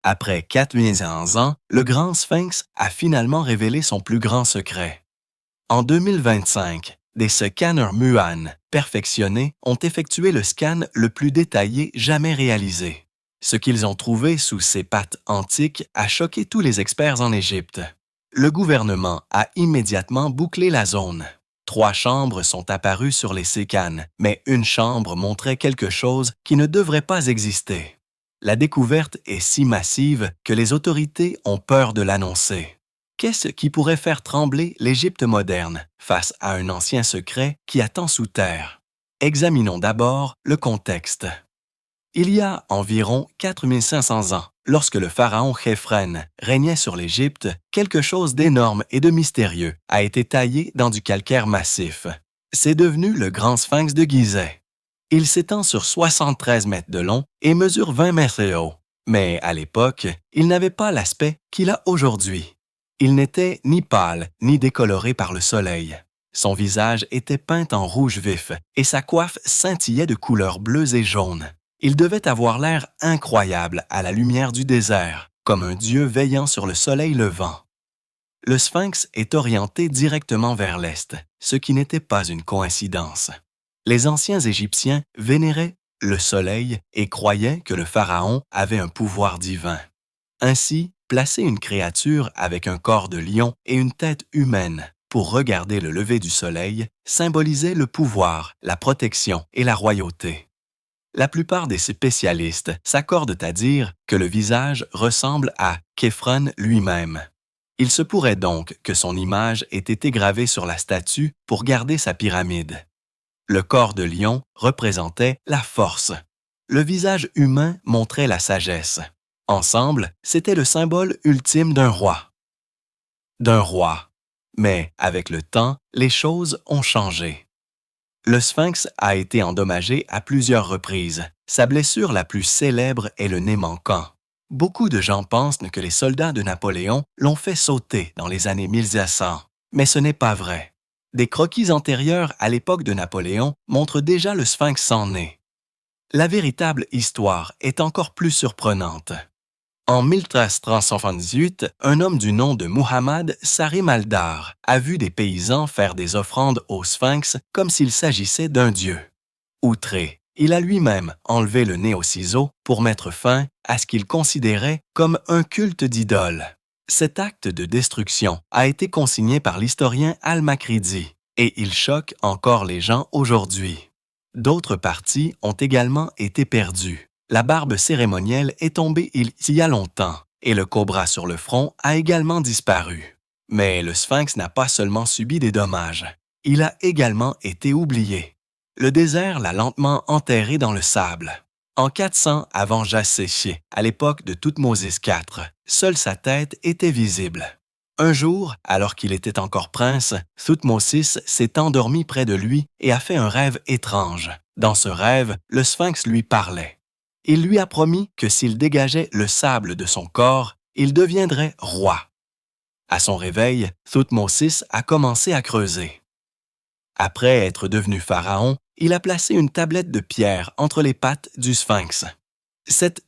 Après 4100 ans, le grand sphinx a finalement révélé son plus grand secret. En 2025, des scanners Muan perfectionnés ont effectué le scan le plus détaillé jamais réalisé. Ce qu'ils ont trouvé sous ces pattes antiques a choqué tous les experts en Égypte. Le gouvernement a immédiatement bouclé la zone. 3 chambres sont apparues sur les scans, mais une chambre montrait quelque chose qui ne devrait pas exister. La découverte est si massive que les autorités ont peur de l'annoncer. Qu'est-ce qui pourrait faire trembler l'Égypte moderne face à un ancien secret qui attend sous terre? Examinons d'abord le contexte. Il y a environ 4500 ans, lorsque le pharaon Khéphren régnait sur l'Égypte, quelque chose d'énorme et de mystérieux a été taillé dans du calcaire massif. C'est devenu le grand sphinx de Gizeh. Il s'étend sur 73 mètres de long et mesure 20 mètres de haut. Mais à l'époque, il n'avait pas l'aspect qu'il a aujourd'hui. Il n'était ni pâle ni décoloré par le soleil. Son visage était peint en rouge vif et sa coiffe scintillait de couleurs bleues et jaunes. Il devait avoir l'air incroyable à la lumière du désert, comme un dieu veillant sur le soleil levant. Le sphinx est orienté directement vers l'est, ce qui n'était pas une coïncidence. Les anciens Égyptiens vénéraient le soleil et croyaient que le pharaon avait un pouvoir divin. Ainsi, placer une créature avec un corps de lion et une tête humaine pour regarder le lever du soleil symbolisait le pouvoir, la protection et la royauté. La plupart des spécialistes s'accordent à dire que le visage ressemble à Khéphren lui-même. Il se pourrait donc que son image ait été gravée sur la statue pour garder sa pyramide. Le corps de lion représentait la force. Le visage humain montrait la sagesse. Ensemble, c'était le symbole ultime d'un roi. Mais avec le temps, les choses ont changé. Le sphinx a été endommagé à plusieurs reprises. Sa blessure la plus célèbre est le nez manquant. Beaucoup de gens pensent que les soldats de Napoléon l'ont fait sauter dans les années 1500, mais ce n'est pas vrai. Des croquis antérieurs à l'époque de Napoléon montrent déjà le sphinx sans nez. La véritable histoire est encore plus surprenante. En 1378, un homme du nom de Muhammad Sarim al-Dar a vu des paysans faire des offrandes au sphinx comme s'il s'agissait d'un dieu. Outré, il a lui-même enlevé le nez au ciseau pour mettre fin à ce qu'il considérait comme un culte d'idole. Cet acte de destruction a été consigné par l'historien Al-Makridi et il choque encore les gens aujourd'hui. D'autres parties ont également été perdues. La barbe cérémonielle est tombée il y a longtemps et le cobra sur le front a également disparu. Mais le sphinx n'a pas seulement subi des dommages, il a également été oublié. Le désert l'a lentement enterré dans le sable. En 400 avant Jasséché, à l'époque de Thoutmôsis IV, seule sa tête était visible. Un jour, alors qu'il était encore prince, Thoutmôsis s'est endormi près de lui et a fait un rêve étrange. Dans ce rêve, le sphinx lui parlait. Il lui a promis que s'il dégageait le sable de son corps, il deviendrait roi. À son réveil, Thoutmôsis a commencé à creuser. Après être devenu pharaon, il a placé une tablette de pierre entre les pattes du sphinx. Cette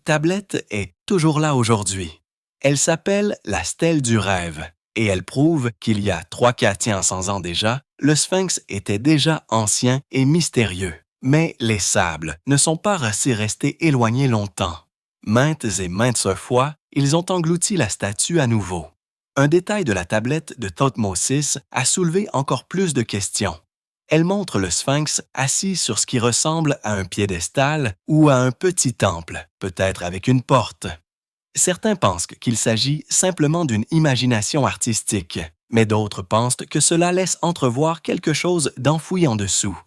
tablette est toujours là aujourd'hui. Elle s'appelle la stèle du rêve et elle prouve qu'il y a 300-400 ans déjà, le sphinx était déjà ancien et mystérieux. Mais les sables ne sont pas restés éloignés longtemps. Maintes et maintes fois, ils ont englouti la statue à nouveau. Un détail de la tablette de Thothmôsis a soulevé encore plus de questions. Elle montre le sphinx assis sur ce qui ressemble à un piédestal ou à un petit temple, peut-être avec une porte. Certains pensent qu'il s'agit simplement d'une imagination artistique, mais d'autres pensent que cela laisse entrevoir quelque chose d'enfoui en dessous.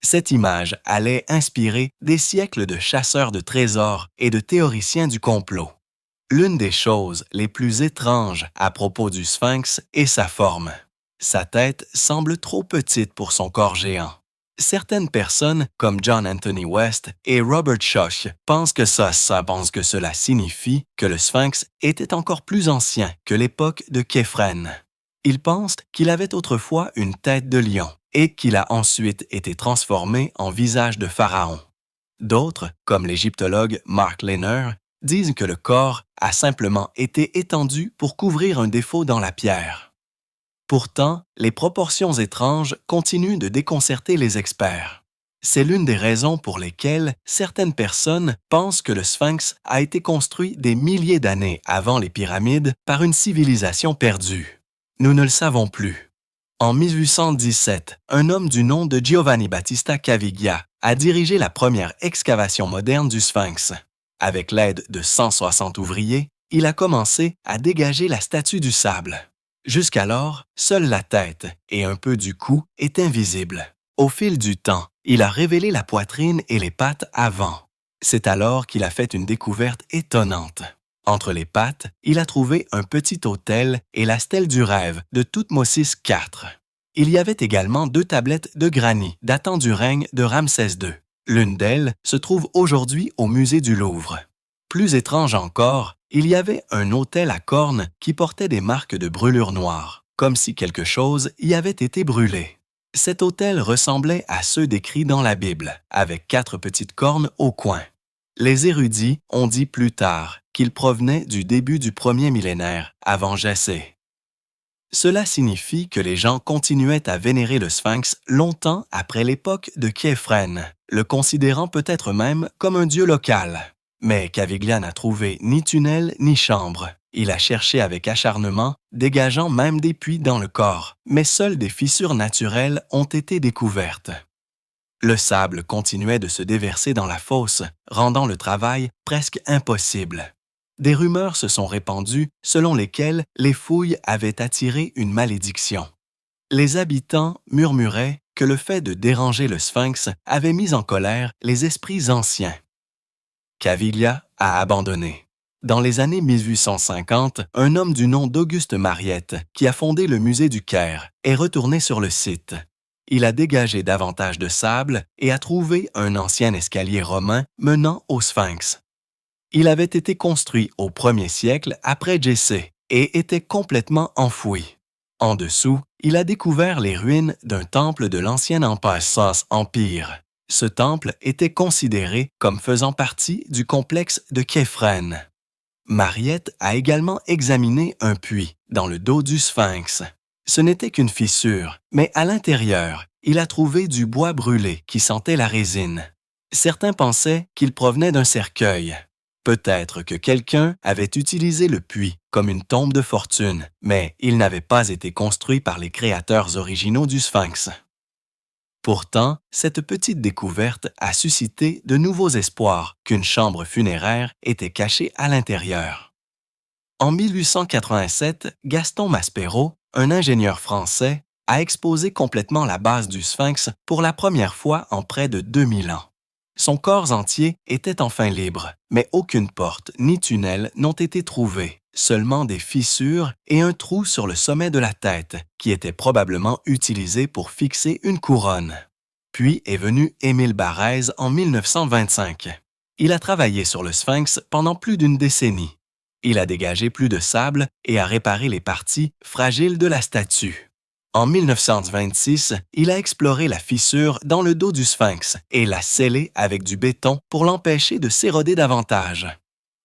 Cette image allait inspirer des siècles de chasseurs de trésors et de théoriciens du complot. L'une des choses les plus étranges à propos du sphinx est sa forme. Sa tête semble trop petite pour son corps géant. Certaines personnes, comme John Anthony West et Robert Schoch, pensent que cela signifie que le sphinx était encore plus ancien que l'époque de Khéphren. Ils pensent qu'il avait autrefois une tête de lion et qu'il a ensuite été transformé en visage de pharaon. D'autres, comme l'égyptologue Mark Lehner, disent que le corps a simplement été étendu pour couvrir un défaut dans la pierre. Pourtant, les proportions étranges continuent de déconcerter les experts. C'est l'une des raisons pour lesquelles certaines personnes pensent que le Sphinx a été construit des milliers d'années avant les pyramides par une civilisation perdue. Nous ne le savons plus. En 1817, un homme du nom de Giovanni Battista Caviglia a dirigé la première excavation moderne du Sphinx. Avec l'aide de 160 ouvriers, il a commencé à dégager la statue du sable. Jusqu'alors, seule la tête et un peu du cou étaient visibles. Au fil du temps, il a révélé la poitrine et les pattes avant. C'est alors qu'il a fait une découverte étonnante. Entre les pattes, il a trouvé un petit autel et la stèle du rêve de Toutmosis IV. Il y avait également 2 tablettes de granit datant du règne de Ramsès II. L'une d'elles se trouve aujourd'hui au musée du Louvre. Plus étrange encore, il y avait un autel à cornes qui portait des marques de brûlure noire, comme si quelque chose y avait été brûlé. Cet autel ressemblait à ceux décrits dans la Bible, avec 4 petites cornes au coin. Les érudits ont dit plus tard qu'il provenait du début du premier millénaire avant Jessé. Cela signifie que les gens continuaient à vénérer le Sphinx longtemps après l'époque de Khéphren, le considérant peut-être même comme un dieu local. Mais Caviglia n'a trouvé ni tunnel ni chambre. Il a cherché avec acharnement, dégageant même des puits dans le corps, mais seules des fissures naturelles ont été découvertes. Le sable continuait de se déverser dans la fosse, rendant le travail presque impossible. Des rumeurs se sont répandues selon lesquelles les fouilles avaient attiré une malédiction. Les habitants murmuraient que le fait de déranger le Sphinx avait mis en colère les esprits anciens. Caviglia a abandonné. Dans les années 1850, un homme du nom d'Auguste Mariette, qui a fondé le musée du Caire, est retourné sur le site. Il a dégagé davantage de sable et a trouvé un ancien escalier romain menant au Sphinx. Il avait été construit au 1er siècle après Jessé et était complètement enfoui. En dessous, il a découvert les ruines d'un temple de l'ancien Empire. Ce temple était considéré comme faisant partie du complexe de Khéphren. Mariette a également examiné un puits dans le dos du Sphinx. Ce n'était qu'une fissure, mais à l'intérieur, il a trouvé du bois brûlé qui sentait la résine. Certains pensaient qu'il provenait d'un cercueil. Peut-être que quelqu'un avait utilisé le puits comme une tombe de fortune, mais il n'avait pas été construit par les créateurs originaux du Sphinx. Pourtant, cette petite découverte a suscité de nouveaux espoirs qu'une chambre funéraire était cachée à l'intérieur. En 1887, Gaston Maspero, un ingénieur français, a exposé complètement la base du Sphinx pour la première fois en près de 2000 ans. Son corps entier était enfin libre, mais aucune porte ni tunnel n'ont été trouvés, seulement des fissures et un trou sur le sommet de la tête, qui était probablement utilisé pour fixer une couronne. Puis est venu Émile Barrès en 1925. Il a travaillé sur le Sphinx pendant plus d'une décennie. Il a dégagé plus de sable et a réparé les parties fragiles de la statue. En 1926, il a exploré la fissure dans le dos du Sphinx et l'a scellé avec du béton pour l'empêcher de s'éroder davantage.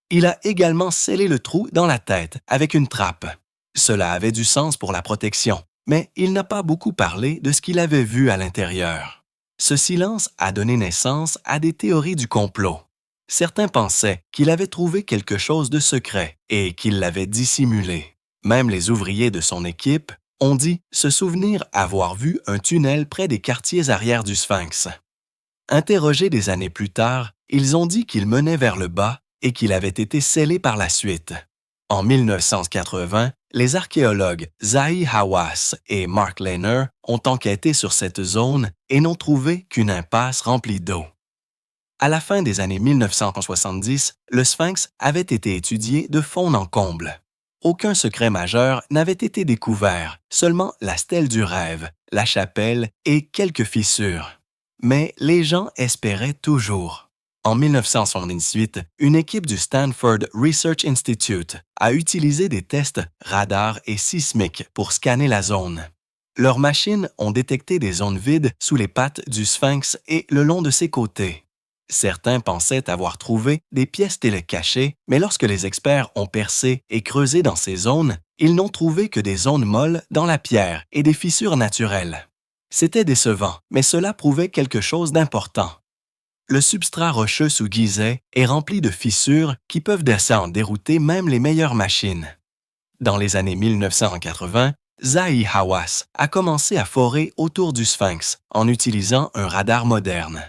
Il a également scellé le trou dans la tête avec une trappe. Cela avait du sens pour la protection, mais il n'a pas beaucoup parlé de ce qu'il avait vu à l'intérieur. Ce silence a donné naissance à des théories du complot. Certains pensaient qu'il avait trouvé quelque chose de secret et qu'il l'avait dissimulé. Même les ouvriers de son équipe ont dit se souvenir avoir vu un tunnel près des quartiers arrière du Sphinx. Interrogés des années plus tard, ils ont dit qu'il menait vers le bas et qu'il avait été scellé par la suite. En 1980, les archéologues Zahi Hawass et Mark Lehner ont enquêté sur cette zone et n'ont trouvé qu'une impasse remplie d'eau. À la fin des années 1970, le Sphinx avait été étudié de fond en comble. Aucun secret majeur n'avait été découvert, seulement la stèle du rêve, la chapelle et quelques fissures. Mais les gens espéraient toujours. En 1978, une équipe du Stanford Research Institute a utilisé des tests radar et sismiques pour scanner la zone. Leurs machines ont détecté des zones vides sous les pattes du Sphinx et le long de ses côtés. Certains pensaient avoir trouvé des pièces télécachées, mais lorsque les experts ont percé et creusé dans ces zones, ils n'ont trouvé que des zones molles dans la pierre et des fissures naturelles. C'était décevant, mais cela prouvait quelque chose d'important. Le substrat rocheux sous Gizeh est rempli de fissures qui peuvent en dérouter même les meilleures machines. Dans les années 1980, Zahi Hawass a commencé à forer autour du Sphinx en utilisant un radar moderne.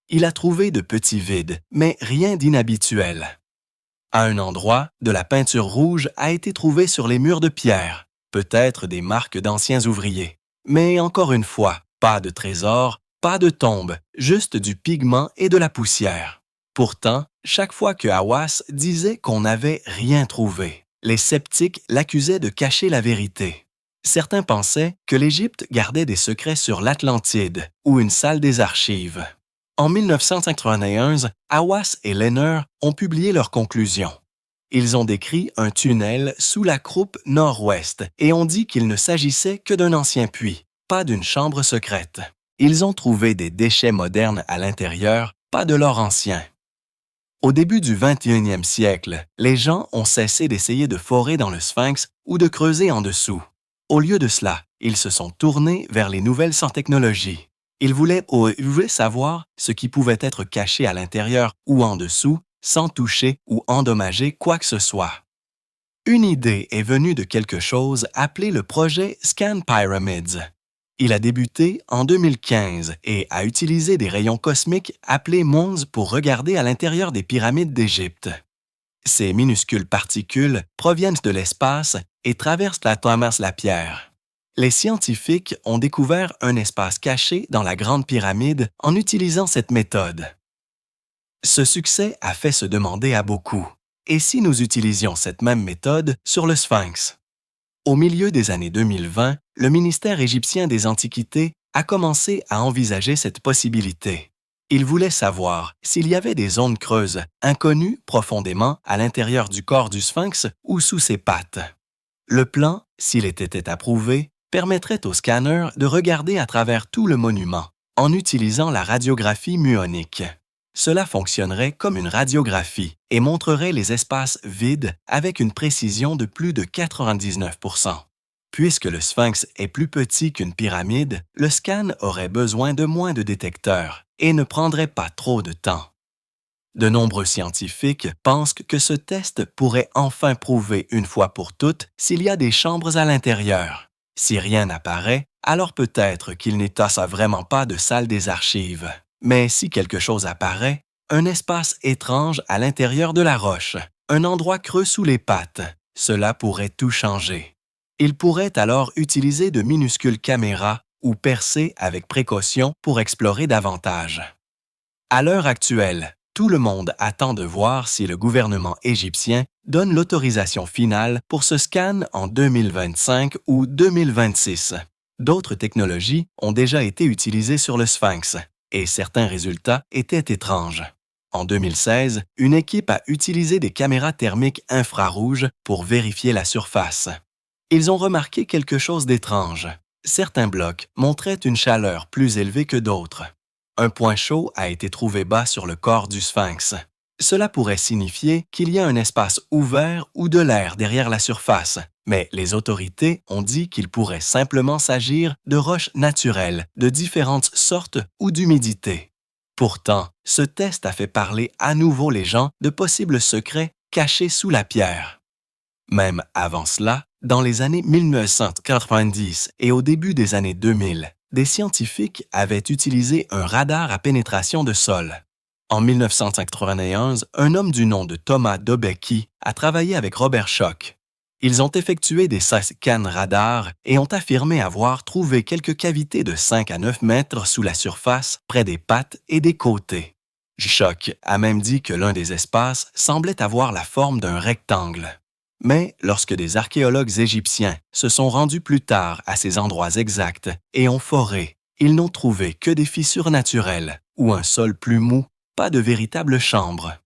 Il a trouvé de petits vides, mais rien d'inhabituel. À un endroit, de la peinture rouge a été trouvée sur les murs de pierre, peut-être des marques d'anciens ouvriers. Mais encore une fois, pas de trésor, pas de tombe, juste du pigment et de la poussière. Pourtant, chaque fois que Hawass disait qu'on n'avait rien trouvé, les sceptiques l'accusaient de cacher la vérité. Certains pensaient que l'Égypte gardait des secrets sur l'Atlantide ou une salle des archives. En 1991, Hawass et Lehner ont publié leurs conclusions. Ils ont décrit un tunnel sous la croupe nord-ouest et ont dit qu'il ne s'agissait que d'un ancien puits, pas d'une chambre secrète. Ils ont trouvé des déchets modernes à l'intérieur, pas de l'or ancien. Au début du 21e siècle, les gens ont cessé d'essayer de forer dans le Sphinx ou de creuser en dessous. Au lieu de cela, ils se sont tournés vers les nouvelles sans technologie. Ils voulaient savoir ce qui pouvait être caché à l'intérieur ou en dessous, sans toucher ou endommager quoi que ce soit. Une idée est venue de quelque chose appelé le projet Scan Pyramids. Il a débuté en 2015 et a utilisé des rayons cosmiques appelés MONS pour regarder à l'intérieur des pyramides d'Égypte. Ces minuscules particules proviennent de l'espace et traversent la pierre. Les scientifiques ont découvert un espace caché dans la Grande Pyramide en utilisant cette méthode. Ce succès a fait se demander à beaucoup. Et si nous utilisions cette même méthode sur le Sphinx? Au milieu des années 2020, le ministère égyptien des Antiquités a commencé à envisager cette possibilité. Il voulait savoir s'il y avait des zones creuses inconnues profondément à l'intérieur du corps du Sphinx ou sous ses pattes. Le plan, s'il était approuvé, permettrait au scanner de regarder à travers tout le monument en utilisant la radiographie muonique. Cela fonctionnerait comme une radiographie et montrerait les espaces vides avec une précision de plus de 99%. Puisque le Sphinx est plus petit qu'une pyramide, le scan aurait besoin de moins de détecteurs et ne prendrait pas trop de temps. De nombreux scientifiques pensent que ce test pourrait enfin prouver une fois pour toutes s'il y a des chambres à l'intérieur. Si rien n'apparaît, alors peut-être qu'il n'y a vraiment pas de salle des archives. Mais si quelque chose apparaît, un espace étrange à l'intérieur de la roche, un endroit creux sous les pattes, cela pourrait tout changer. Il pourrait alors utiliser de minuscules caméras ou percer avec précaution pour explorer davantage. À l'heure actuelle, tout le monde attend de voir si le gouvernement égyptien donne l'autorisation finale pour ce scan en 2025 ou 2026. D'autres technologies ont déjà été utilisées sur le Sphinx, et certains résultats étaient étranges. En 2016, une équipe a utilisé des caméras thermiques infrarouges pour vérifier la surface. Ils ont remarqué quelque chose d'étrange. Certains blocs montraient une chaleur plus élevée que d'autres. Un point chaud a été trouvé bas sur le corps du Sphinx. Cela pourrait signifier qu'il y a un espace ouvert ou de l'air derrière la surface, mais les autorités ont dit qu'il pourrait simplement s'agir de roches naturelles, de différentes sortes ou d'humidité. Pourtant, ce test a fait parler à nouveau les gens de possibles secrets cachés sous la pierre. Même avant cela, dans les années 1990 et au début des années 2000, des scientifiques avaient utilisé un radar à pénétration de sol. En 1991, un homme du nom de Thomas Dobecki a travaillé avec Robert Schoch. Ils ont effectué des scans radars et ont affirmé avoir trouvé quelques cavités de 5 à 9 mètres sous la surface, près des pattes et des côtés. Schoch a même dit que l'un des espaces semblait avoir la forme d'un rectangle. Mais lorsque des archéologues égyptiens se sont rendus plus tard à ces endroits exacts et ont foré, ils n'ont trouvé que des fissures naturelles ou un sol plus mou, pas de véritable chambre.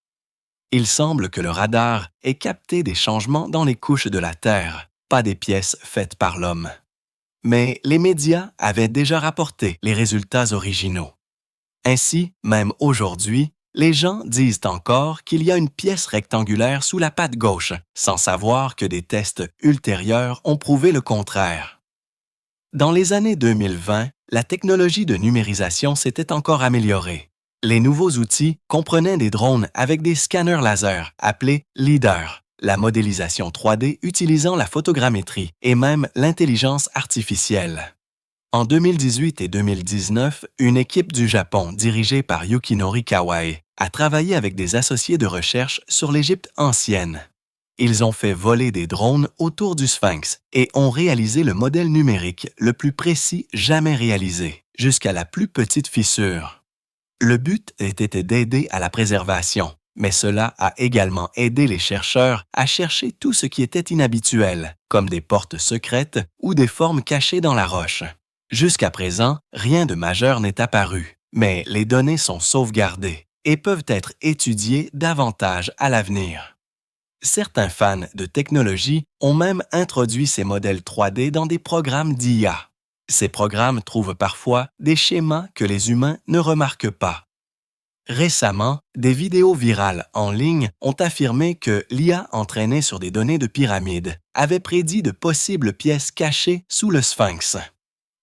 Il semble que le radar ait capté des changements dans les couches de la Terre, pas des pièces faites par l'homme. Mais les médias avaient déjà rapporté les résultats originaux. Ainsi, même aujourd'hui, Les gens disent encore qu'il y a une pièce rectangulaire sous la patte gauche, sans savoir que des tests ultérieurs ont prouvé le contraire. Dans les années 2020, la technologie de numérisation s'était encore améliorée. Les nouveaux outils comprenaient des drones avec des scanners laser appelés LiDAR, la modélisation 3D utilisant la photogrammétrie et même l'intelligence artificielle. En 2018 et 2019, une équipe du Japon dirigée par Yukinori Kawai a travaillé avec des associés de recherche sur l'Égypte ancienne. Ils ont fait voler des drones autour du Sphinx et ont réalisé le modèle numérique le plus précis jamais réalisé, jusqu'à la plus petite fissure. Le but était d'aider à la préservation, mais cela a également aidé les chercheurs à chercher tout ce qui était inhabituel, comme des portes secrètes ou des formes cachées dans la roche. Jusqu'à présent, rien de majeur n'est apparu, mais les données sont sauvegardées et peuvent être étudiées davantage à l'avenir. Certains fans de technologie ont même introduit ces modèles 3D dans des programmes d'IA. Ces programmes trouvent parfois des schémas que les humains ne remarquent pas. Récemment, des vidéos virales en ligne ont affirmé que l'IA entraînée sur des données de pyramides avait prédit de possibles pièces cachées sous le Sphinx.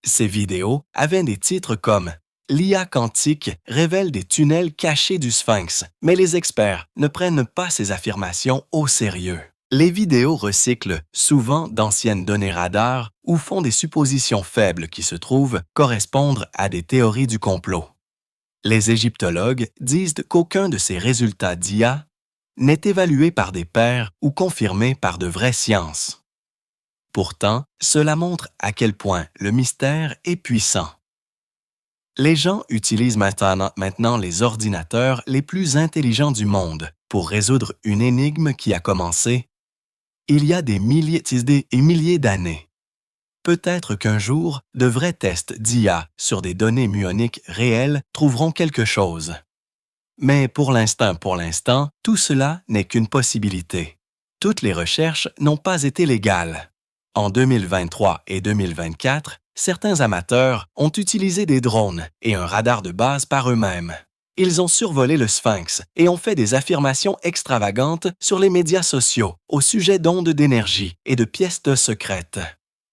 Ces vidéos avaient des titres comme « L'IA quantique révèle des tunnels cachés du Sphinx », mais les experts ne prennent pas ces affirmations au sérieux. Les vidéos recyclent souvent d'anciennes données radar ou font des suppositions faibles qui se trouvent correspondre à des théories du complot. Les égyptologues disent qu'aucun de ces résultats d'IA n'est évalué par des pairs ou confirmé par de vraies sciences. Pourtant, cela montre à quel point le mystère est puissant. Les gens utilisent maintenant les ordinateurs les plus intelligents du monde pour résoudre une énigme qui a commencé il y a des milliers et milliers d'années. Peut-être qu'un jour, de vrais tests d'IA sur des données muoniques réelles trouveront quelque chose. Mais pour l'instant, tout cela n'est qu'une possibilité. Toutes les recherches n'ont pas été légales. En 2023 et 2024, certains amateurs ont utilisé des drones et un radar de base par eux-mêmes. Ils ont survolé le Sphinx et ont fait des affirmations extravagantes sur les médias sociaux au sujet d'ondes d'énergie et de pièces secrètes.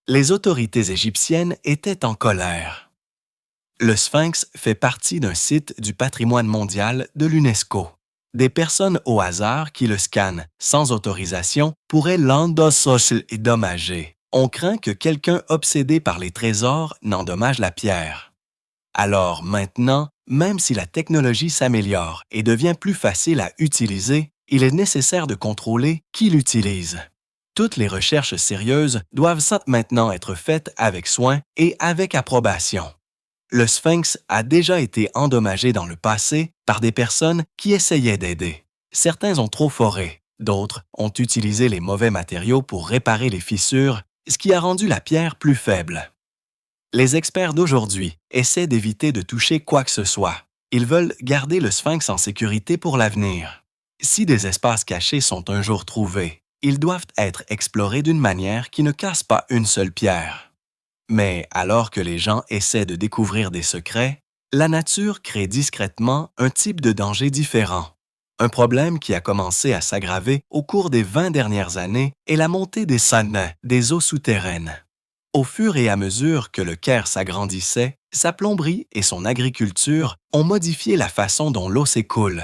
Les autorités égyptiennes étaient en colère. Le Sphinx fait partie d'un site du patrimoine mondial de l'UNESCO. Des personnes au hasard qui le scannent sans autorisation pourraient l'endommager. On craint que quelqu'un obsédé par les trésors n'endommage la pierre. Alors maintenant, même si la technologie s'améliore et devient plus facile à utiliser, il est nécessaire de contrôler qui l'utilise. Toutes les recherches sérieuses doivent maintenant être faites avec soin et avec approbation. Le Sphinx a déjà été endommagé dans le passé par des personnes qui essayaient d'aider. Certains ont trop foré, d'autres ont utilisé les mauvais matériaux pour réparer les fissures, ce qui a rendu la pierre plus faible. Les experts d'aujourd'hui essaient d'éviter de toucher quoi que ce soit. Ils veulent garder le Sphinx en sécurité pour l'avenir. Si des espaces cachés sont un jour trouvés, ils doivent être explorés d'une manière qui ne casse pas une seule pierre. Mais alors que les gens essaient de découvrir des secrets, la nature crée discrètement un type de danger différent. Un problème qui a commencé à s'aggraver au cours des 20 dernières années est la montée des eaux souterraines. Au fur et à mesure que le Caire s'agrandissait, sa plomberie et son agriculture ont modifié la façon dont l'eau s'écoule.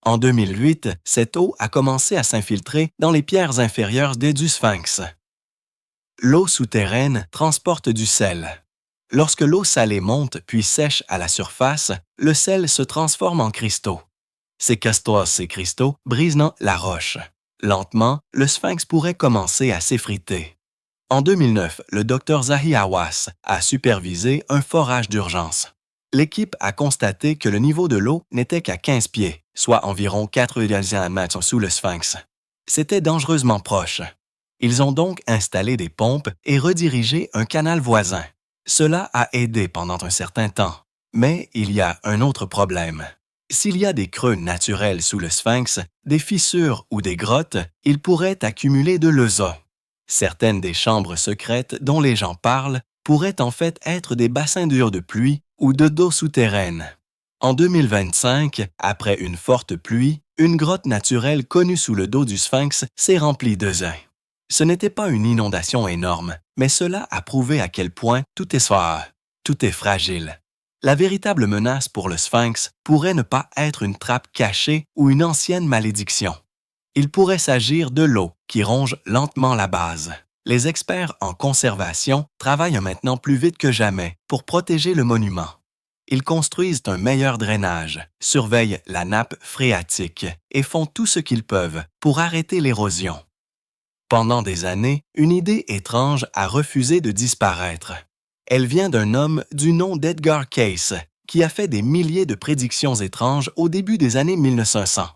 En 2008, cette eau a commencé à s'infiltrer dans les pierres inférieures du Sphinx. L'eau souterraine transporte du sel. Lorsque l'eau salée monte puis sèche à la surface, le sel se transforme en cristaux. Ces cristaux brisent la roche. Lentement, le Sphinx pourrait commencer à s'effriter. En 2009, le Dr Zahi Hawass a supervisé un forage d'urgence. L'équipe a constaté que le niveau de l'eau n'était qu'à 15 pieds, soit environ 4,1 mètres sous le Sphinx. C'était dangereusement proche. Ils ont donc installé des pompes et redirigé un canal voisin. Cela a aidé pendant un certain temps. Mais il y a un autre problème. S'il y a des creux naturels sous le Sphinx, des fissures ou des grottes, il pourrait accumuler de l'eau. Certaines des chambres secrètes dont les gens parlent pourraient en fait être des bassins d'eau de pluie ou d'eau souterraine. En 2025, après une forte pluie, une grotte naturelle connue sous le dos du Sphinx s'est remplie de zinc. Ce n'était pas une inondation énorme, mais cela a prouvé à quel point tout est fort, tout est fragile. La véritable menace pour le Sphinx pourrait ne pas être une trappe cachée ou une ancienne malédiction. Il pourrait s'agir de l'eau qui ronge lentement la base. Les experts en conservation travaillent maintenant plus vite que jamais pour protéger le monument. Ils construisent un meilleur drainage, surveillent la nappe phréatique et font tout ce qu'ils peuvent pour arrêter l'érosion. Pendant des années, une idée étrange a refusé de disparaître. Elle vient d'un homme du nom d'Edgar Cayce, qui a fait des milliers de prédictions étranges au début des années 1900.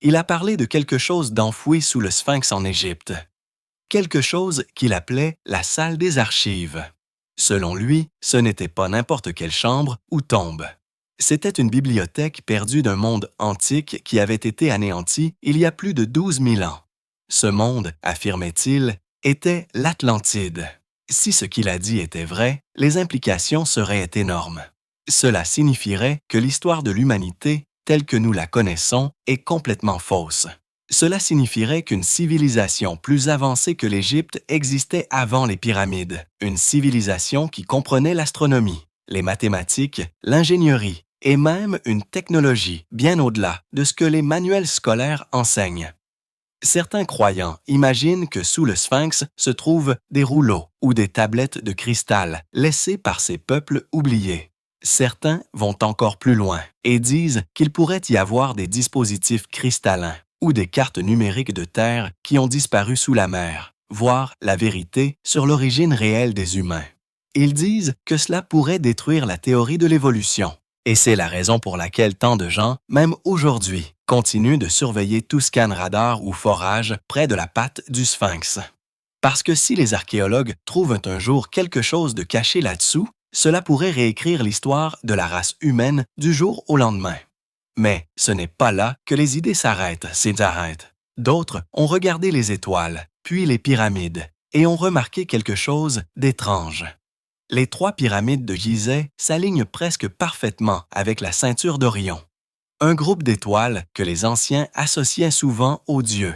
Il a parlé de quelque chose d'enfoui sous le Sphinx en Égypte. Quelque chose qu'il appelait la salle des archives. Selon lui, ce n'était pas n'importe quelle chambre ou tombe. C'était une bibliothèque perdue d'un monde antique qui avait été anéanti il y a plus de 12 000 ans. Ce monde, affirmait-il, était l'Atlantide. Si ce qu'il a dit était vrai, les implications seraient énormes. Cela signifierait que l'histoire de l'humanité, telle que nous la connaissons, est complètement fausse. Cela signifierait qu'une civilisation plus avancée que l'Égypte existait avant les pyramides, une civilisation qui comprenait l'astronomie, les mathématiques, l'ingénierie et même une technologie bien au-delà de ce que les manuels scolaires enseignent. Certains croyants imaginent que sous le Sphinx se trouvent des rouleaux ou des tablettes de cristal laissées par ces peuples oubliés. Certains vont encore plus loin et disent qu'il pourrait y avoir des dispositifs cristallins ou des cartes numériques de terre qui ont disparu sous la mer, voire la vérité sur l'origine réelle des humains. Ils disent que cela pourrait détruire la théorie de l'évolution. Et c'est la raison pour laquelle tant de gens, même aujourd'hui, continuent de surveiller tout scan radar ou forage près de la patte du Sphinx. Parce que si les archéologues trouvent un jour quelque chose de caché là-dessous, cela pourrait réécrire l'histoire de la race humaine du jour au lendemain. Mais ce n'est pas là que les idées s'arrêtent, D'autres ont regardé les étoiles, puis les pyramides, et ont remarqué quelque chose d'étrange. Les 3 pyramides de Gizeh s'alignent presque parfaitement avec la ceinture d'Orion, un groupe d'étoiles que les anciens associaient souvent aux dieux.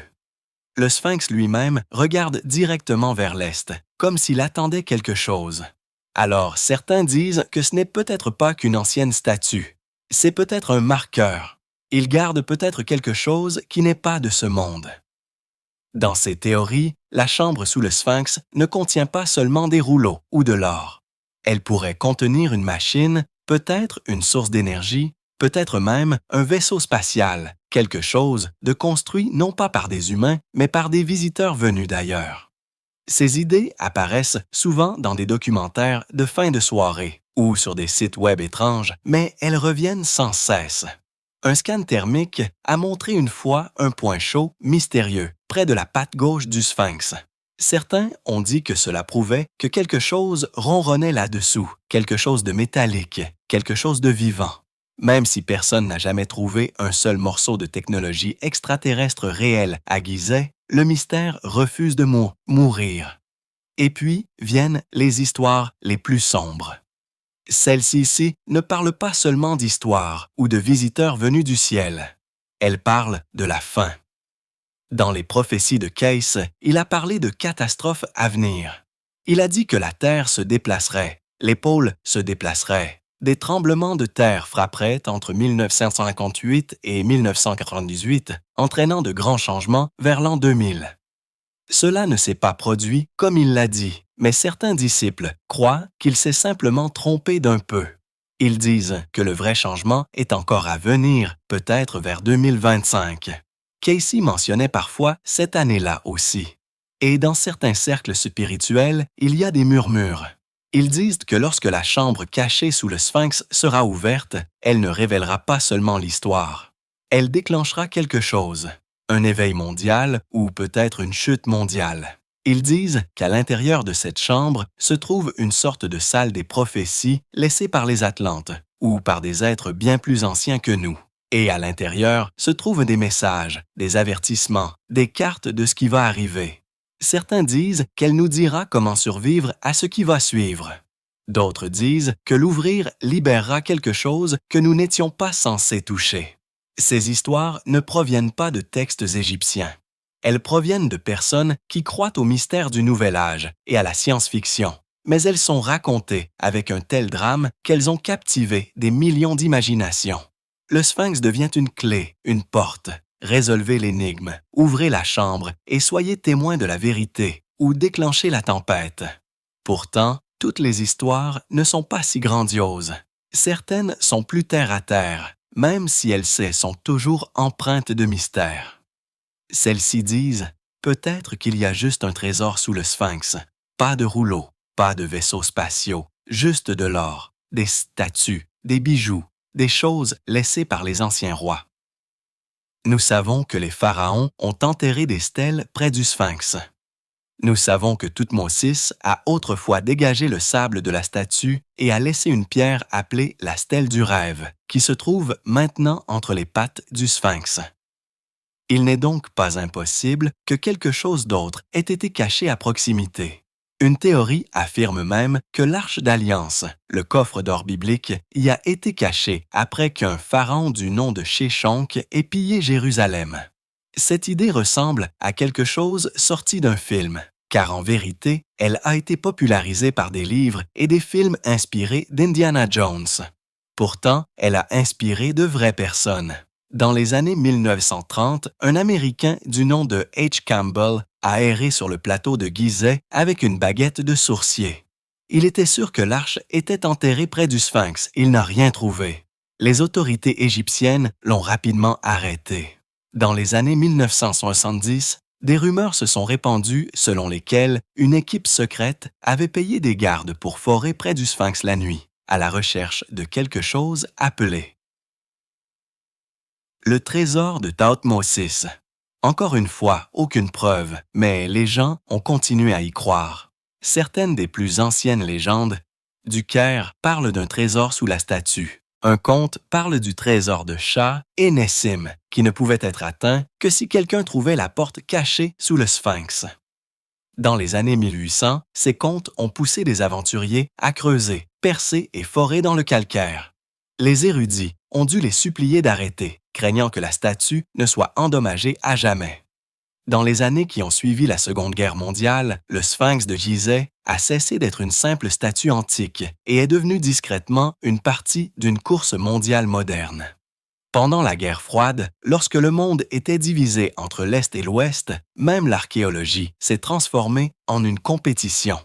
Le Sphinx lui-même regarde directement vers l'est, comme s'il attendait quelque chose. Alors certains disent que ce n'est peut-être pas qu'une ancienne statue, c'est peut-être un marqueur. Il garde peut-être quelque chose qui n'est pas de ce monde. Dans ces théories, la chambre sous le Sphinx ne contient pas seulement des rouleaux ou de l'or. Elle pourrait contenir une machine, peut-être une source d'énergie, peut-être même un vaisseau spatial, quelque chose de construit non pas par des humains, mais par des visiteurs venus d'ailleurs. Ces idées apparaissent souvent dans des documentaires de fin de soirée ou sur des sites web étranges, mais elles reviennent sans cesse. Un scan thermique a montré une fois un point chaud mystérieux près de la patte gauche du Sphinx. Certains ont dit que cela prouvait que quelque chose ronronnait là-dessous, quelque chose de métallique, quelque chose de vivant. Même si personne n'a jamais trouvé un seul morceau de technologie extraterrestre réelle à Gizeh, le mystère refuse de mourir. Et puis viennent les histoires les plus sombres. Celle-ci ne parle pas seulement d'histoire ou de visiteurs venus du ciel. Elle parle de la fin. Dans les prophéties de Cayce, il a parlé de catastrophes à venir. Il a dit que la terre se déplacerait, les pôles se déplaceraient, des tremblements de terre frapperaient entre 1958 et 1998, entraînant de grands changements vers l'an 2000. Cela ne s'est pas produit comme il l'a dit, mais certains disciples croient qu'il s'est simplement trompé d'un peu. Ils disent que le vrai changement est encore à venir, peut-être vers 2025. Cayce mentionnait parfois cette année-là aussi. Et dans certains cercles spirituels, il y a des murmures. Ils disent que lorsque la chambre cachée sous le Sphinx sera ouverte, elle ne révélera pas seulement l'histoire. Elle déclenchera quelque chose, un éveil mondial ou peut-être une chute mondiale. Ils disent qu'à l'intérieur de cette chambre se trouve une sorte de salle des prophéties laissée par les Atlantes ou par des êtres bien plus anciens que nous. Et à l'intérieur se trouvent des messages, des avertissements, des cartes de ce qui va arriver. Certains disent qu'elle nous dira comment survivre à ce qui va suivre. D'autres disent que l'ouvrir libérera quelque chose que nous n'étions pas censés toucher. Ces histoires ne proviennent pas de textes égyptiens. Elles proviennent de personnes qui croient au mystère du Nouvel Âge et à la science-fiction, mais elles sont racontées avec un tel drame qu'elles ont captivé des millions d'imaginations. Le Sphinx devient une clé, une porte. Résolvez l'énigme, ouvrez la chambre et soyez témoin de la vérité ou déclenchez la tempête. Pourtant, toutes les histoires ne sont pas si grandioses. Certaines sont plus terre à terre, même si elles sont toujours empreintes de mystère. Celles-ci disent « Peut-être qu'il y a juste un trésor sous le Sphinx. Pas de rouleau, pas de vaisseaux spatiaux, juste de l'or, des statues, des bijoux, des choses laissées par les anciens rois. » Nous savons que les pharaons ont enterré des stèles près du Sphinx. Nous savons que Toutmosis a autrefois dégagé le sable de la statue et a laissé une pierre appelée la stèle du rêve, qui se trouve maintenant entre les pattes du Sphinx. Il n'est donc pas impossible que quelque chose d'autre ait été caché à proximité. Une théorie affirme même que l'Arche d'Alliance, le coffre d'or biblique, y a été caché après qu'un pharaon du nom de Sheshonq ait pillé Jérusalem. Cette idée ressemble à quelque chose sorti d'un film, car en vérité, elle a été popularisée par des livres et des films inspirés d'Indiana Jones. Pourtant, elle a inspiré de vraies personnes. Dans les années 1930, un Américain du nom de H. Campbell a erré sur le plateau de Gizeh avec une baguette de sourcier. Il était sûr que l'arche était enterrée près du Sphinx. Il n'a rien trouvé. Les autorités égyptiennes l'ont rapidement arrêté. Dans les années 1970, des rumeurs se sont répandues selon lesquelles une équipe secrète avait payé des gardes pour forer près du Sphinx la nuit, à la recherche de quelque chose appelé le trésor de Toutmosis. Encore une fois, aucune preuve, mais les gens ont continué à y croire. Certaines des plus anciennes légendes du Caire parlent d'un trésor sous la statue. Un conte parle du trésor de Shah et Nessim, qui ne pouvait être atteint que si quelqu'un trouvait la porte cachée sous le Sphinx. Dans les années 1800, ces contes ont poussé des aventuriers à creuser, percer et forer dans le calcaire. Les érudits ont dû les supplier d'arrêter, craignant que la statue ne soit endommagée à jamais. Dans les années qui ont suivi la Seconde Guerre mondiale, le Sphinx de Gizeh a cessé d'être une simple statue antique et est devenu discrètement une partie d'une course mondiale moderne. Pendant la guerre froide, lorsque le monde était divisé entre l'Est et l'Ouest, même l'archéologie s'est transformée en une compétition.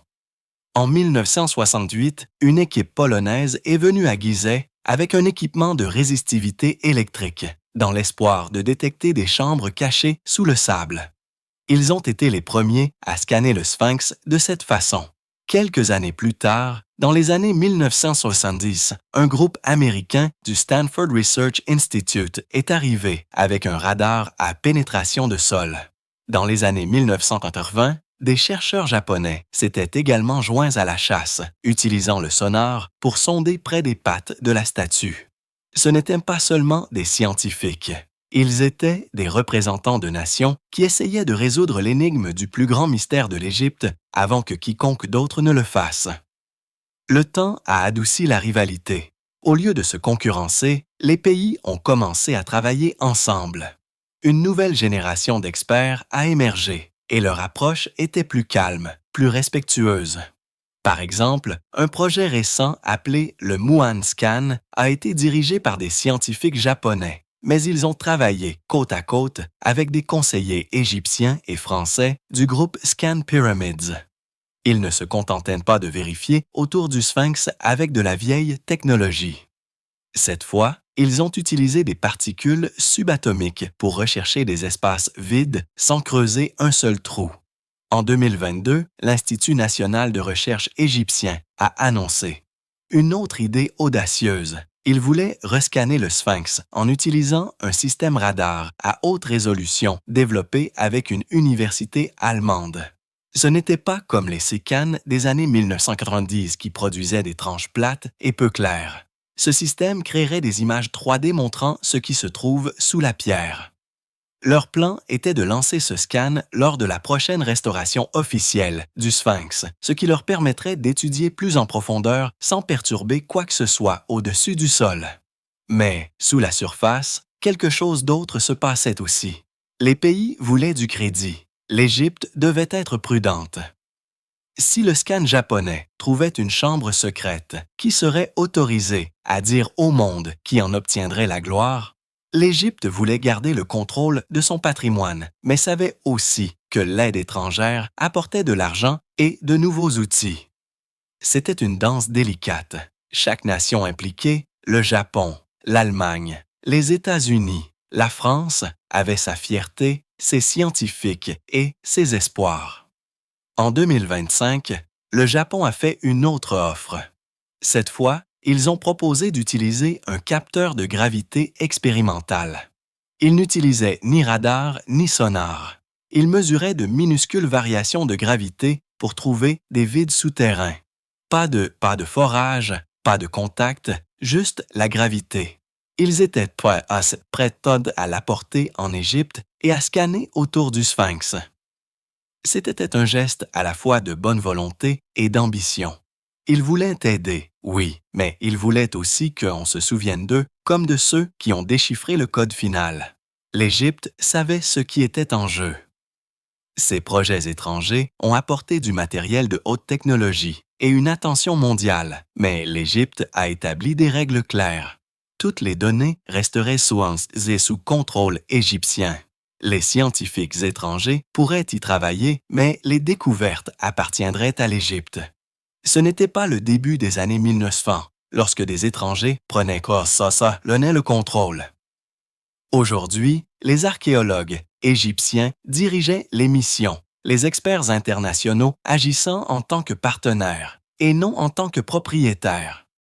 En 1968, une équipe polonaise est venue à Gizeh avec un équipement de résistivité électrique, dans l'espoir de détecter des chambres cachées sous le sable. Ils ont été les premiers à scanner le Sphinx de cette façon. Quelques années plus tard, dans les années 1970, un groupe américain du Stanford Research Institute est arrivé avec un radar à pénétration de sol. Dans les années 1980, des chercheurs japonais s'étaient également joints à la chasse, utilisant le sonar pour sonder près des pattes de la statue. Ce n'étaient pas seulement des scientifiques. Ils étaient des représentants de nations qui essayaient de résoudre l'énigme du plus grand mystère de l'Égypte avant que quiconque d'autre ne le fasse. Le temps a adouci la rivalité. Au lieu de se concurrencer, les pays ont commencé à travailler ensemble. Une nouvelle génération d'experts a émergé et leur approche était plus calme, plus respectueuse. Par exemple, un projet récent appelé le Muon Scan a été dirigé par des scientifiques japonais, mais ils ont travaillé côte à côte avec des conseillers égyptiens et français du groupe Scan Pyramids. Ils ne se contentaient pas de vérifier autour du Sphinx avec de la vieille technologie. Cette fois, ils ont utilisé des particules subatomiques pour rechercher des espaces vides sans creuser un seul trou. En 2022, l'Institut national de recherche égyptien a annoncé une autre idée audacieuse. Il voulait rescanner le Sphinx en utilisant un système radar à haute résolution développé avec une université allemande. Ce n'était pas comme les SICAN des années 1990 qui produisaient des tranches plates et peu claires. Ce système créerait des images 3D montrant ce qui se trouve sous la pierre. Leur plan était de lancer ce scan lors de la prochaine restauration officielle du Sphinx, ce qui leur permettrait d'étudier plus en profondeur sans perturber quoi que ce soit au-dessus du sol. Mais, sous la surface, quelque chose d'autre se passait aussi. Les pays voulaient du crédit. L'Égypte devait être prudente. Si le scan japonais trouvait une chambre secrète qui serait autorisée à dire au monde qui en obtiendrait la gloire, l'Égypte voulait garder le contrôle de son patrimoine, mais savait aussi que l'aide étrangère apportait de l'argent et de nouveaux outils. C'était une danse délicate. Chaque nation impliquée, le Japon, l'Allemagne, les États-Unis, la France, avait sa fierté, ses scientifiques et ses espoirs. En 2025, le Japon a fait une autre offre. Cette fois, ils ont proposé d'utiliser un capteur de gravité expérimental. Ils n'utilisaient ni radar ni sonar. Ils mesuraient de minuscules variations de gravité pour trouver des vides souterrains. Pas de forage, pas de contact, juste la gravité. Ils étaient prêts à l'apporter en Égypte et à scanner autour du Sphinx. C'était un geste à la fois de bonne volonté et d'ambition. Ils voulaient aider, oui, mais ils voulaient aussi qu'on se souvienne d'eux comme de ceux qui ont déchiffré le code final. L'Égypte savait ce qui était en jeu. Ces projets étrangers ont apporté du matériel de haute technologie et une attention mondiale, mais l'Égypte a établi des règles claires. Toutes les données resteraient sous contrôle égyptien. Les scientifiques étrangers pourraient y travailler, mais les découvertes appartiendraient à l'Égypte. Ce n'était pas le début des années 1900, lorsque des étrangers prenaient le contrôle. Aujourd'hui, les archéologues égyptiens dirigeaient les missions, les experts internationaux agissant en tant que partenaires et non en tant que propriétaires.